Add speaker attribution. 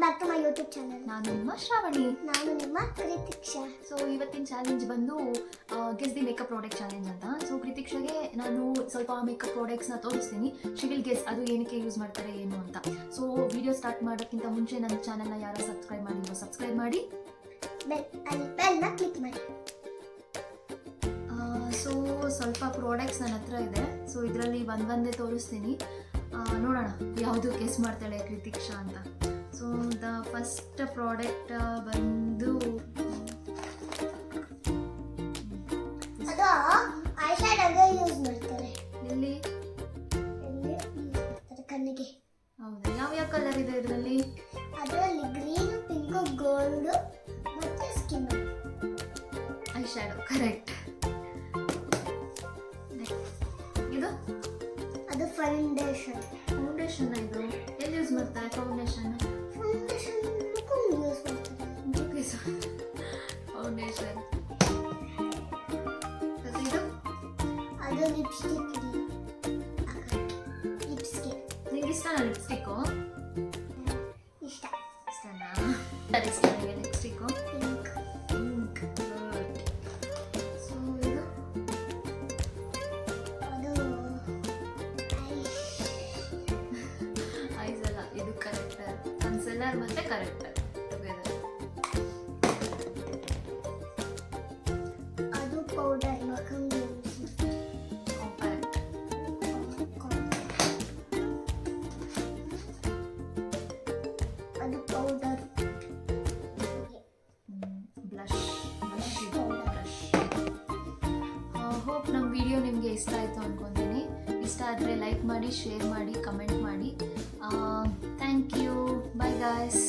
Speaker 1: Back to my YouTube channel.
Speaker 2: ನಾನು ನಿಮ್ಮ ಶ್ರಾವಣಿ.
Speaker 1: ನಾನು ನಿಮ್ಮ ಕೃತಿಕ್ಷಾ.
Speaker 2: ಸೊ ಇವತ್ತಿನ ಚಾಲೆಂಜ್ ಬಂದು guess the makeup product challenge ಅಂತ. ಸೊ ಕೃತಿಕ್ಷಾಗೆ ನಾನು ಸ್ವಲ್ಪ ಮೇಕಪ್ ಪ್ರಾಡಕ್ಟ್ಸ್ನ ತೋರಿಸ್ತೀನಿ. ಶಿ ವಿಲ್ ಗೆಸ್ ಅದು ಏನಕ್ಕೆ ಯೂಸ್ ಮಾಡ್ತಾರೆ ಏನು ಅಂತ. ಸೊ ವಿಡಿಯೋ ಸ್ಟಾರ್ಟ್ ಮಾಡೋಕ್ಕಿಂತ ಮುಂಚೆ ನನ್ನ ಚಾನಲ್ನ ಯಾರು ಸಬ್ಸ್ಕ್ರೈಬ್ ಮಾಡಿಲ್ವೋ ಸಬ್ಸ್ಕ್ರೈಬ್ ಮಾಡಿ,
Speaker 1: ಬೆಲ್ನ ಕ್ಲಿಕ್ ಮಾಡಿ.
Speaker 2: ಸೊ ಸ್ವಲ್ಪ ಪ್ರಾಡಕ್ಟ್ಸ್ ನನ್ನ ಹತ್ರ ಇದೆ. ಸೊ ಇದರಲ್ಲಿ ಒಂದೇ ತೋರಿಸ್ತೀನಿ, ನೋಡೋಣ ಯಾವುದು ಗೆಸ್ ಮಾಡ್ತಾಳೆ ಕೃತಿಕ್ಷಾ ಅಂತ. ಸೊ ದ ಫಸ್ಟ್ ಪ್ರಾಡಕ್ಟ್ ಬಂದು
Speaker 1: ಅದು ಐ ಶ್ಯಾಡೋಗೆ ಯೂಸ್ ಮಾಡ್ತಾರೆ.
Speaker 2: ಇಲ್ಲಿ
Speaker 1: ಕಣ್ಣಿಗೆ.
Speaker 2: ಹೌದಾ, ಯಾವ ಕಲರ್ ಇದೆ ಇದರಲ್ಲಿ?
Speaker 1: ಅದರಲ್ಲಿ ಗ್ರೀನ್, ಪಿಂಕ್, ಗೋಲ್ಡ್ ಮತ್ತೆ ಸ್ಕಿನ್.
Speaker 2: I shadow correct. ಇದು
Speaker 1: ಅದು ಫೌಂಡೇಶನ್.
Speaker 2: ಫೌಂಡೇಶನ್. ಇದು ಎಲ್ಲಿ ಯೂಸ್ ಮಾಡ್ತಾರೆ ಫೌಂಡೇಶನ್?
Speaker 1: ಫೌಂಡೇಶನ್ ಯೂಸ್ ಮಾಡ್ತಾರೆ.
Speaker 2: ಫೌಂಡೇಶನ್. ಇದು
Speaker 1: ಅದು ಲಿಪ್ಸ್ಟಿಕ್.
Speaker 2: ನಿಂಗೆ ಇಷ್ಟನಾ ಲಿಪ್ಸ್ಟಿಕ್ಕು?
Speaker 1: ಇಷ್ಟ.
Speaker 2: ಇಷ್ಟನಾ? ಸರಿ, ಇಷ್ಟ ನನಗೆ ಲಿಪ್ಸ್ಟಿಕ್ಕು.
Speaker 1: ಪಿಂಕ್.
Speaker 2: ಪಿಂಕ್. ಸೊ ಇದು
Speaker 1: ಅದು
Speaker 2: ಐಸ್ ಅಲ್ಲ, ಇದು ಕರೆಕ್ಟರ್. ಕನ್ಸಿಲರ್ ಮತ್ತೆ ಕರೆಕ್ಟರ್ ಟುಗೆದರ್.
Speaker 1: ಅದು ಪೌಡರ್. ಮಕ್ಕಂಗೆ
Speaker 2: ಕಾಂಪ್ಯಾಕ್ಟ್.
Speaker 1: ಅದು ಪೌಡರ್.
Speaker 2: ಬ್ಲಷ್. ಹೋಪ್ ನಮ್ಮ ವಿಡಿಯೋ ನಿಮಗೆ ಇಷ್ಟ ಆಯಿತು ಅಂದ್ಕೊತೀನಿ. ಇಷ್ಟ ಆದರೆ ಲೈಕ್ ಮಾಡಿ, ಶೇರ್ ಮಾಡಿ, ಕಮೆಂಟ್ ಮಾಡಿ. Thank you. Bye guys.